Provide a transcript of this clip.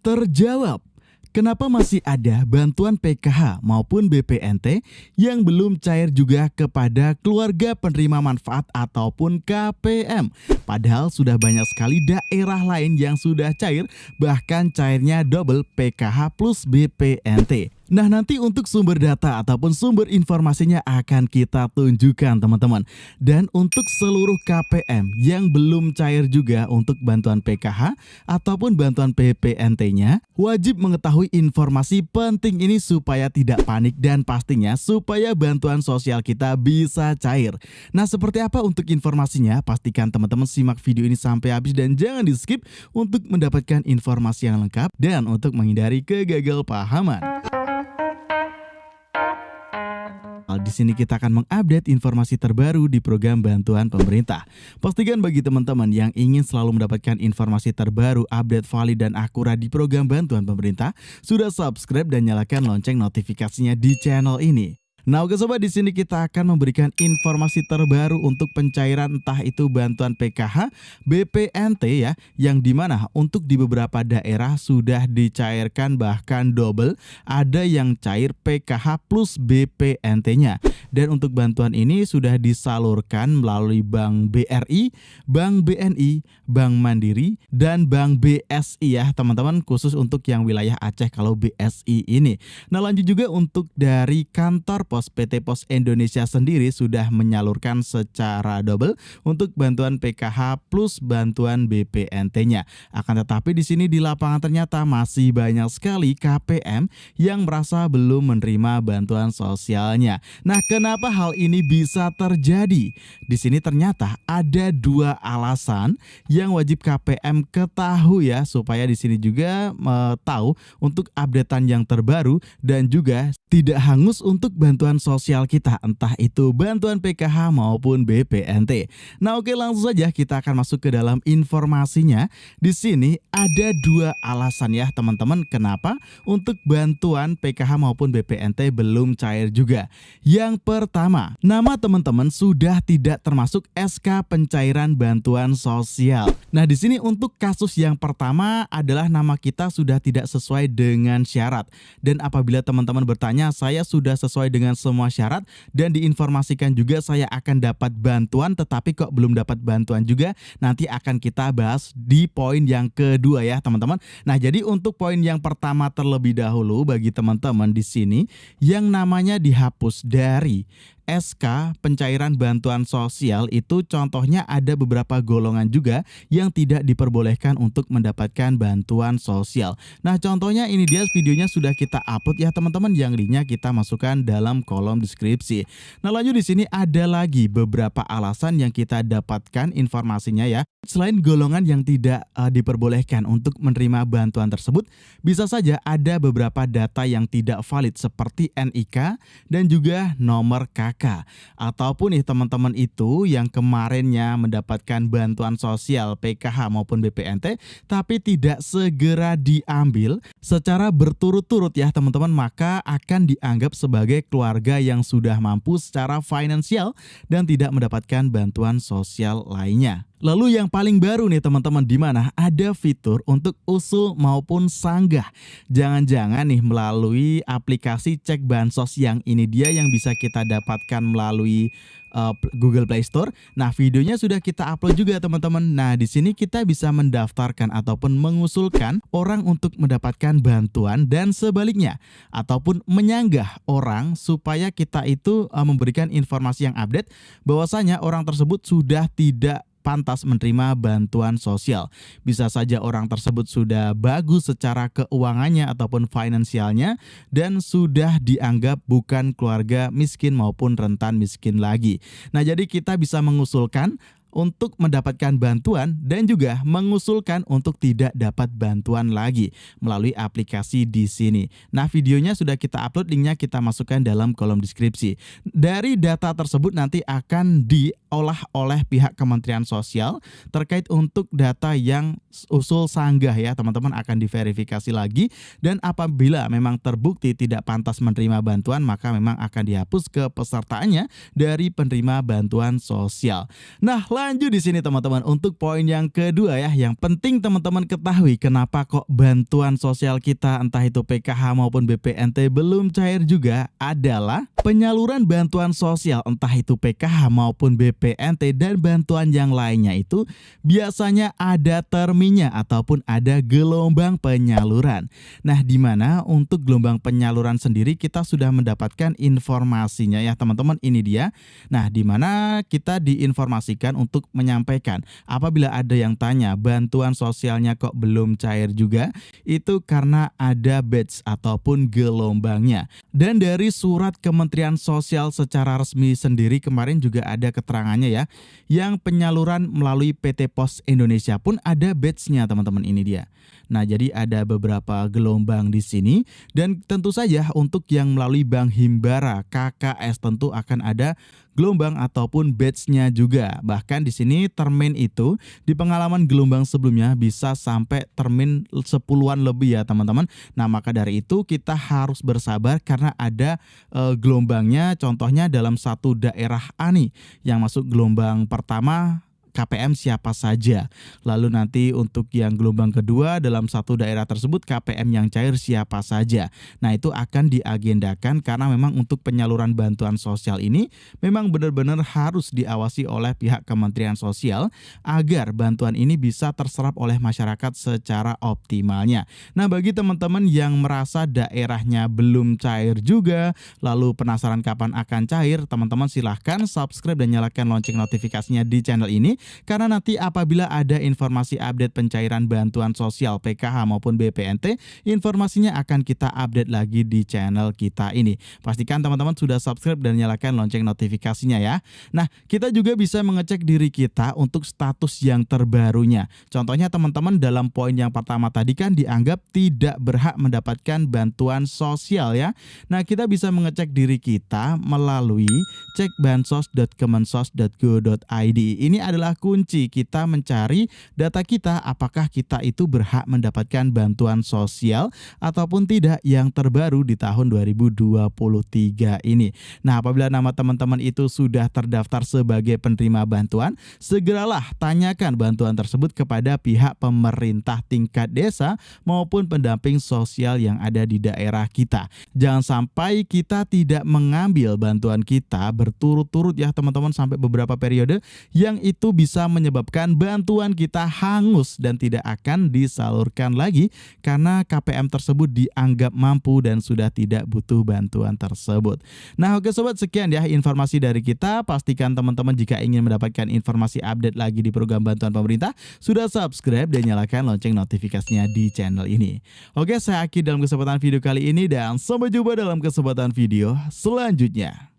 terjawab. Kenapa masih ada bantuan PKH maupun BPNT yang belum cair juga kepada keluarga penerima manfaat ataupun KPM? Padahal sudah banyak sekali daerah lain yang sudah cair, bahkan cairnya double PKH plus BPNT. Nah, nanti untuk sumber data ataupun sumber informasinya akan kita tunjukkan teman-teman. Dan untuk seluruh KPM yang belum cair juga untuk bantuan PKH ataupun bantuan BPNT-nya, wajib mengetahui informasi penting ini supaya tidak panik dan pastinya supaya bantuan sosial kita bisa cair. Nah, seperti apa untuk informasinya? Pastikan teman-teman simak video ini sampai habis dan jangan di-skip untuk mendapatkan informasi yang lengkap dan untuk menghindari kegagalpahaman. Di sini kita akan mengupdate informasi terbaru di program bantuan pemerintah. Pastikan bagi teman-teman yang ingin selalu mendapatkan informasi terbaru, update valid dan akurat di program bantuan pemerintah, sudah subscribe dan nyalakan lonceng notifikasinya di channel ini. Nah, oke sobat, di sini kita akan memberikan informasi terbaru untuk pencairan entah itu bantuan PKH, BPNT ya, yang dimana untuk di beberapa daerah sudah dicairkan bahkan double, ada yang cair PKH plus BPNT-nya. Dan untuk bantuan ini sudah disalurkan melalui Bank BRI, Bank BNI, Bank Mandiri, dan Bank BSI ya teman-teman, khusus untuk yang wilayah Aceh kalau BSI ini. Nah, lanjut juga untuk dari kantor PT Pos Indonesia sendiri sudah menyalurkan secara double untuk bantuan PKH plus bantuan BPNT-nya. Akan tetapi di sini di lapangan ternyata masih banyak sekali KPM yang merasa belum menerima bantuan sosialnya. Nah, kenapa hal ini bisa terjadi? Di sini ternyata ada dua alasan yang wajib KPM ketahui ya, supaya di sini juga tahu untuk updatean yang terbaru dan juga tidak hangus untuk bantuan sosial kita, entah itu bantuan PKH maupun BPNT. Nah, oke, langsung saja kita akan masuk ke dalam informasinya. Di sini ada dua alasan ya teman-teman kenapa untuk bantuan PKH maupun BPNT belum cair juga. Yang pertama, nama teman-teman sudah tidak termasuk SK pencairan bantuan sosial. Nah, di sini untuk kasus yang pertama adalah nama kita sudah tidak sesuai dengan syarat. Dan apabila teman-teman bertanya, saya sudah sesuai dengan semua syarat dan diinformasikan juga saya akan dapat bantuan tetapi kok belum dapat bantuan juga, nanti akan kita bahas di poin yang kedua ya teman-teman. Nah, jadi untuk poin yang pertama terlebih dahulu bagi teman-teman di sini yang namanya dihapus dari SK pencairan bantuan sosial itu contohnya ada beberapa golongan juga yang tidak diperbolehkan untuk mendapatkan bantuan sosial. Nah, contohnya ini dia videonya sudah kita upload ya teman-teman, yang linknya kita masukkan dalam kolom deskripsi. Nah, lanjut di sini ada lagi beberapa alasan yang kita dapatkan informasinya ya. Selain golongan yang tidak diperbolehkan untuk menerima bantuan tersebut, bisa saja ada beberapa data yang tidak valid seperti NIK dan juga nomor KK. Ataupun nih teman-teman itu yang kemarinnya mendapatkan bantuan sosial PKH maupun BPNT tapi tidak segera diambil secara berturut-turut ya teman-teman, maka akan dianggap sebagai keluarga yang sudah mampu secara finansial dan tidak mendapatkan bantuan sosial lainnya. Lalu yang paling baru nih teman-teman, di mana ada fitur untuk usul maupun sanggah. Jangan-jangan nih melalui aplikasi cek bansos yang ini dia yang bisa kita dapatkan melalui Google Play Store. Nah, videonya sudah kita upload juga teman-teman. Nah, di sini kita bisa mendaftarkan ataupun mengusulkan orang untuk mendapatkan bantuan dan sebaliknya, ataupun menyanggah orang supaya kita itu memberikan informasi yang update bahwasanya orang tersebut sudah tidak pantas menerima bantuan sosial. Bisa saja orang tersebut sudah bagus secara keuangannya ataupun finansialnya dan sudah dianggap bukan keluarga miskin maupun rentan miskin lagi. Nah, jadi kita bisa mengusulkan untuk mendapatkan bantuan dan juga mengusulkan untuk tidak dapat bantuan lagi melalui aplikasi di sini. Nah, videonya sudah kita upload, linknya kita masukkan dalam kolom deskripsi. Dari data tersebut nanti akan diolah oleh pihak Kementerian Sosial terkait untuk data yang usul sanggah ya teman-teman, akan diverifikasi lagi dan apabila memang terbukti tidak pantas menerima bantuan maka memang akan dihapus kepesertaannya dari penerima bantuan sosial. Nah, Lanjut di sini teman-teman untuk poin yang kedua ya, yang penting teman-teman ketahui kenapa kok bantuan sosial kita entah itu PKH maupun BPNT belum cair juga adalah penyaluran bantuan sosial entah itu PKH maupun BPNT dan bantuan yang lainnya itu biasanya ada terminnya ataupun ada gelombang penyaluran. Nah, di mana untuk gelombang penyaluran sendiri kita sudah mendapatkan informasinya ya teman-teman, ini dia. Nah, di mana kita diinformasikan untuk menyampaikan apabila ada yang tanya bantuan sosialnya kok belum cair juga, itu karena ada batch ataupun gelombangnya. Dan dari surat Kementerian Sosial secara resmi sendiri kemarin juga ada keterangannya ya, yang penyaluran melalui PT Pos Indonesia pun ada batch-nya teman-teman, ini dia. Nah, jadi ada beberapa gelombang di sini dan tentu saja untuk yang melalui Bank Himbara KKS tentu akan ada gelombang ataupun batch-nya juga. Bahkan di sini termin itu di pengalaman gelombang sebelumnya bisa sampai termin 10-an lebih ya teman-teman. Nah, maka dari itu kita harus bersabar karena ada gelombangnya, contohnya dalam satu daerah ANI yang masuk gelombang pertama KPM siapa saja. Lalu nanti untuk yang gelombang kedua dalam satu daerah tersebut KPM yang cair siapa saja. Nah, itu akan diagendakan karena memang untuk penyaluran bantuan sosial ini memang benar-benar harus diawasi oleh pihak Kementerian Sosial agar bantuan ini bisa terserap oleh masyarakat secara optimalnya. Nah, bagi teman-teman yang merasa daerahnya belum cair juga, lalu penasaran kapan akan cair, teman-teman silahkan subscribe dan nyalakan lonceng notifikasinya di channel ini. Karena nanti apabila ada informasi update pencairan bantuan sosial PKH maupun BPNT, informasinya akan kita update lagi di channel kita ini. Pastikan teman-teman sudah subscribe dan nyalakan lonceng notifikasinya ya. Nah, kita juga bisa mengecek diri kita untuk status yang terbarunya. Contohnya teman-teman dalam poin yang pertama tadi kan dianggap tidak berhak mendapatkan bantuan sosial ya. Nah, kita bisa mengecek diri kita melalui cekbansos.kemensos.go.id. Ini adalah kunci kita mencari data kita apakah kita itu berhak mendapatkan bantuan sosial ataupun tidak yang terbaru di tahun 2023 ini. Nah, apabila nama teman-teman itu sudah terdaftar sebagai penerima bantuan, segeralah tanyakan bantuan tersebut kepada pihak pemerintah tingkat desa maupun pendamping sosial yang ada di daerah kita. Jangan sampai kita tidak mengambil bantuan kita berturut-turut ya teman-teman sampai beberapa periode yang itu bisa menyebabkan bantuan kita hangus dan tidak akan disalurkan lagi karena KPM tersebut dianggap mampu dan sudah tidak butuh bantuan tersebut. Nah, oke sobat, sekian ya informasi dari kita. Pastikan teman-teman jika ingin mendapatkan informasi update lagi di program bantuan pemerintah, sudah subscribe dan nyalakan lonceng notifikasinya di channel ini. Oke, saya akhiri dalam kesempatan video kali ini dan sampai jumpa dalam kesempatan video selanjutnya.